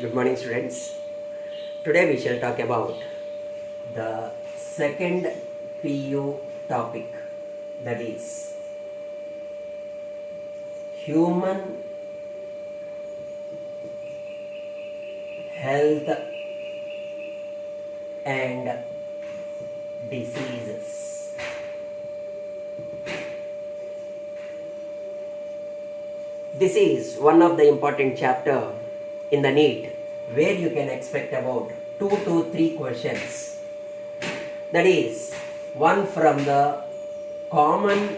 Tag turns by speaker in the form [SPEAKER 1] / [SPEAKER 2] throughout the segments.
[SPEAKER 1] Good morning, students. Today we shall talk about the second PU topic, that is human health and diseases. This is one of the important chapter in the NEET where you can expect about 2 to 3 questions. That is, one from the common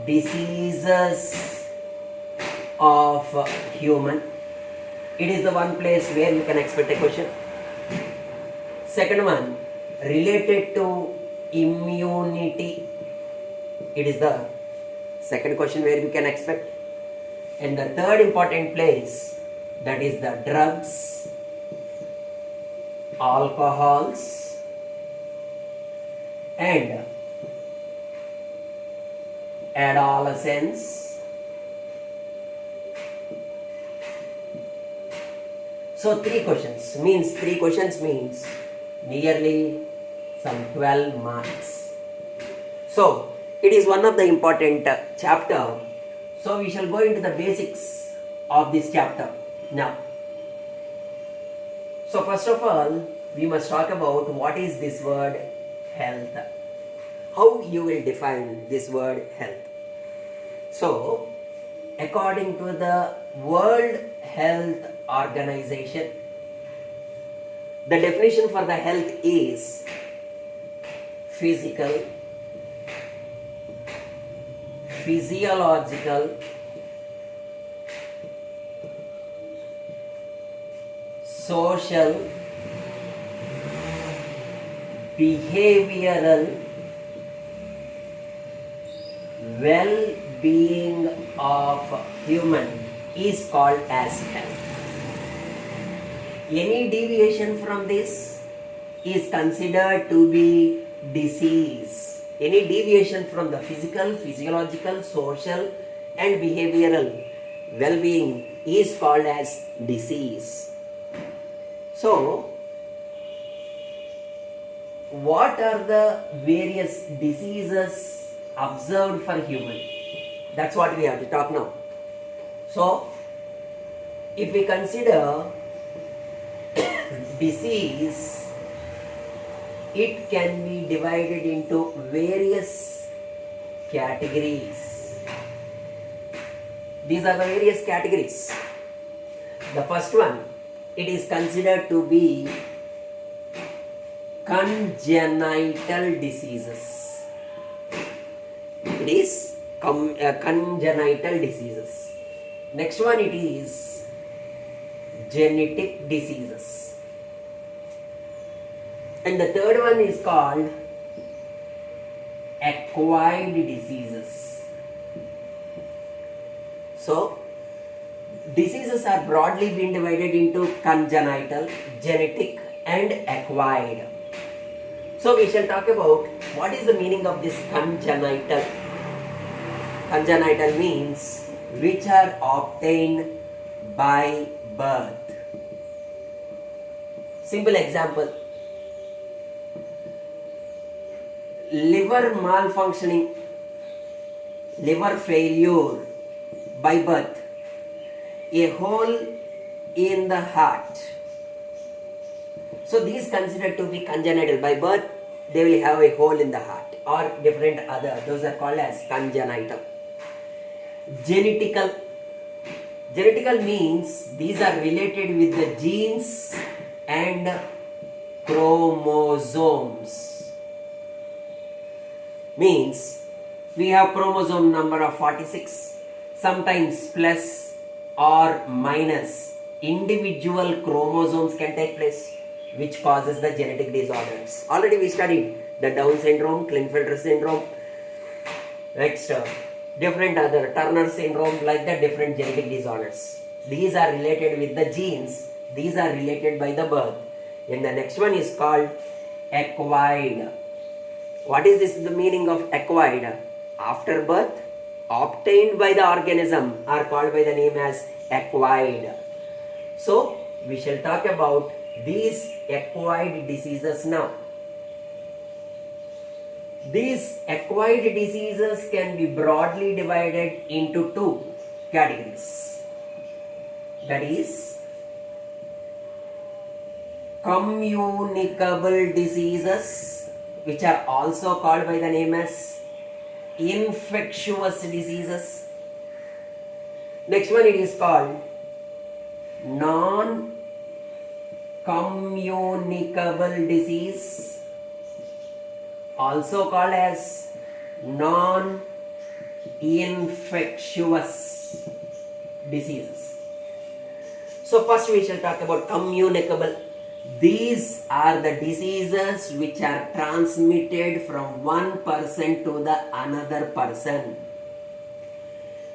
[SPEAKER 1] diseases of human. It is the one place where you can expect a question. Second one, related to immunity. It is the second question where we can expect. And the third important place, that is the drugs, alcohols, and adolescence. So three questions means nearly some 12 marks. So it is one of the important chapter. So we shall go into the basics of this chapter now. So first of all, we must talk about what is this word health. How you will define this word health. So according to the World Health Organization, the definition for the health is physical, physiological, social, behavioral, well-being of human is called as health. Any deviation from this is considered to be disease. Any deviation from the physical, physiological, social and behavioral well-being is called as disease. So, what are the various diseases observed for human? That's what we have to talk now. So, if we consider disease, it can be divided into various categories. These are the various categories. The first one, it is considered to be congenital diseases. It is congenital diseases. Next one, it is genetic diseases. And the third one is called acquired diseases. So, diseases are broadly being divided into congenital, genetic and acquired. So we shall talk about what is the meaning of this congenital. Congenital means which are obtained by birth. Simple example. Liver malfunctioning, liver failure by birth, a hole in the heart. So these considered to be congenital. By birth, they will have a hole in the heart or different other. Those are called as congenital. Genetical. Genetical means these are related with the genes and chromosomes. Means we have chromosome number of 46, sometimes plus or minus. Individual chromosomes can take place, which causes the genetic disorders. Already we studied the Down syndrome, Klinefelter syndrome, next different other Turner syndrome, like that, different genetic disorders. These are related with the genes, these are related by the birth. And the next one is called acquired. What is this, the meaning of acquired? After birth, obtained by the organism are called by the name as acquired. So we shall talk about these acquired diseases now. These acquired diseases can be broadly divided into two categories. That is, communicable diseases, which are also called by the name as infectious diseases. Next one, it is called non-communicable disease, also called as non-infectious diseases. So first we shall talk about communicable. These are the diseases which are transmitted from one person to the another person.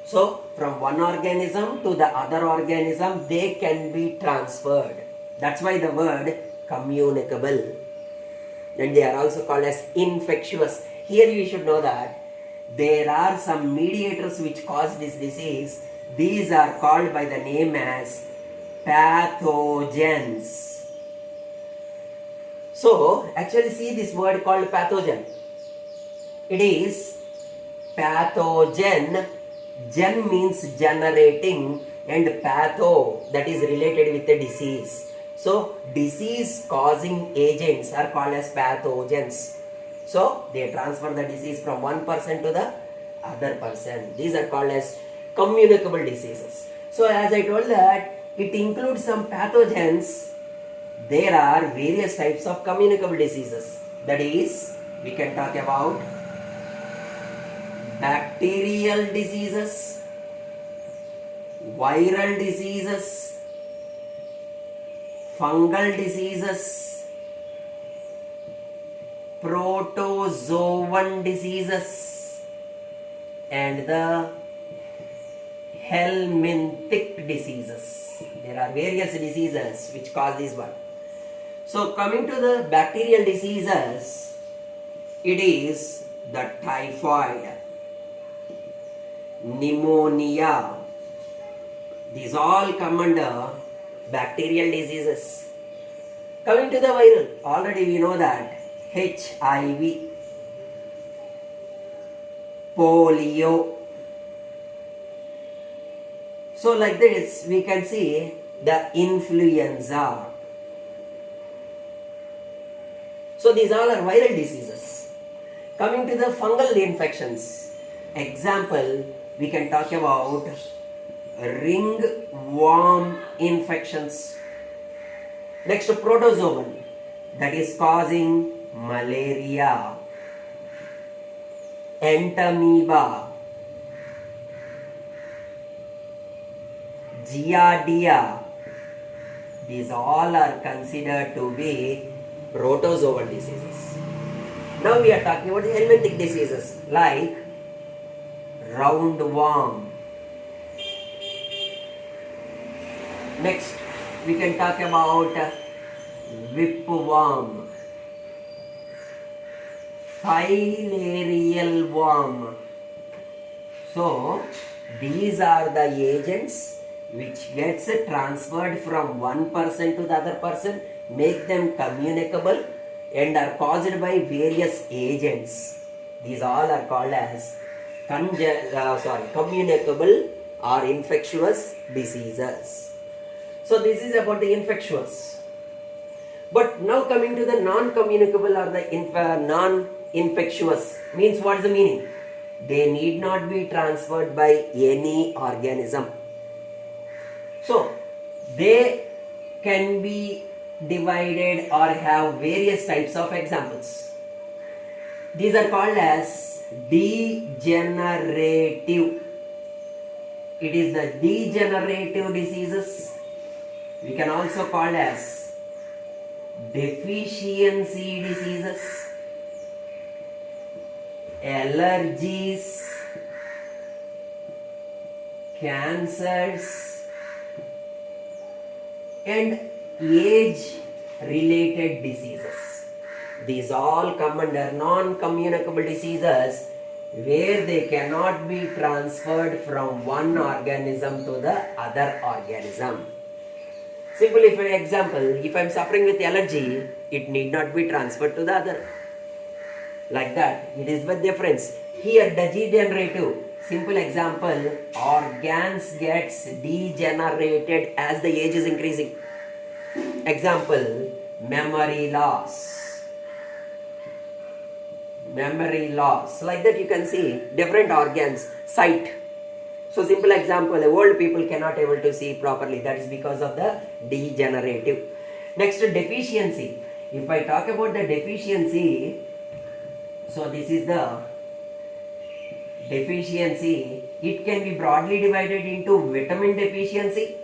[SPEAKER 1] So from one organism to the other organism, they can be transferred. That's why the word communicable. And they are also called as infectious. Here you should know that there are some mediators which cause this disease. These are called by the name as pathogens. So actually see this word called pathogen. It is pathogen. Gen means generating and patho, that is related with the disease. So disease causing agents are called as pathogens. So they transfer the disease from one person to the other person. These are called as communicable diseases. So as I told that it includes some pathogens, there are various types of communicable diseases. That is, we can talk about bacterial diseases, viral diseases, fungal diseases, protozoan diseases, and the helminthic diseases. There are various diseases which cause this one. So coming to the bacterial diseases, it is the typhoid, pneumonia. These all come under bacterial diseases. Coming to the viral, already we know that HIV, polio. So like this we can see the influenza. So these all are viral diseases. Coming to the fungal infections, example, we can talk about ringworm infections. Next, protozoan, that is causing malaria, entamoeba, giardia. These all are considered to be protozoal diseases. Now we are talking about the helminthic diseases like roundworm. Next, we can talk about whipworm, filarial worm. So these are the agents which gets transferred from one person to the other person, make them communicable and are caused by various agents. These all are called as communicable or infectious diseases. So this is about the infectious. But now coming to the non-communicable or the non-infectious, means what is the meaning? They need not be transferred by any organism. So they can be divided or have various types of examples. These are called as degenerative. It is the degenerative diseases. We can also call as deficiency diseases, allergies, cancers, and age-related diseases. These all come under non-communicable diseases where they cannot be transferred from one organism to the other organism. Simply, for example, if I am suffering with allergy, it need not be transferred to the other. Like that, it is the difference. Here, degenerative. Simple example, organs gets degenerated as the age is increasing. Example, memory loss. Memory loss. Like that you can see different organs. Sight. So simple example, old people cannot able to see properly. That is because of the degenerative. Next, deficiency. If I talk about the deficiency, so this is the deficiency. It can be broadly divided into vitamin deficiency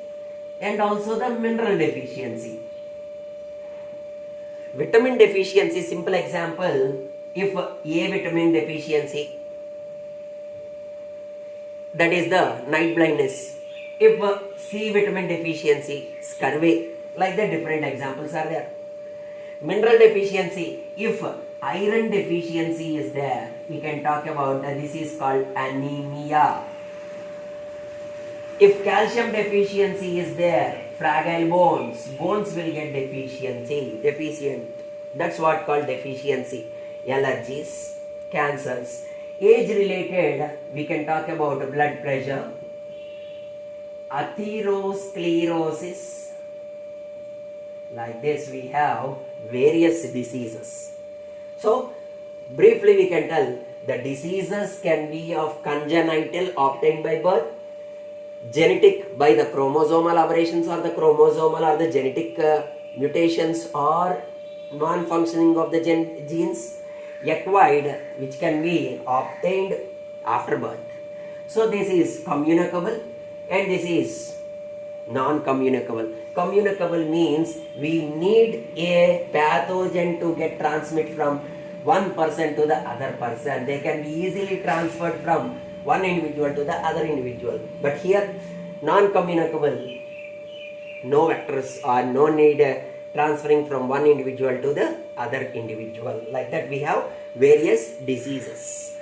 [SPEAKER 1] and also the mineral deficiency. Vitamin deficiency, simple example, if A vitamin deficiency, that is the night blindness. If C vitamin deficiency, scurvy. Like the different examples are there. Mineral deficiency, if iron deficiency is there, we can talk about this is called anemia. If calcium deficiency is there, fragile bones will get deficient. That's what called deficiency. Allergies, cancers. Age related, we can talk about blood pressure, atherosclerosis. Like this we have various diseases. So briefly we can tell the diseases can be of congenital obtained by birth, genetic by the chromosomal aberrations or the chromosomal or the genetic mutations or non-functioning of the genes, acquired which can be obtained after birth. So this is communicable and this is non-communicable. Communicable means we need a pathogen to get transmitted from one person to the other person. They can be easily transferred from one individual to the other individual. But here non-communicable, no vectors or no need transferring from one individual to the other individual. Like that we have various diseases.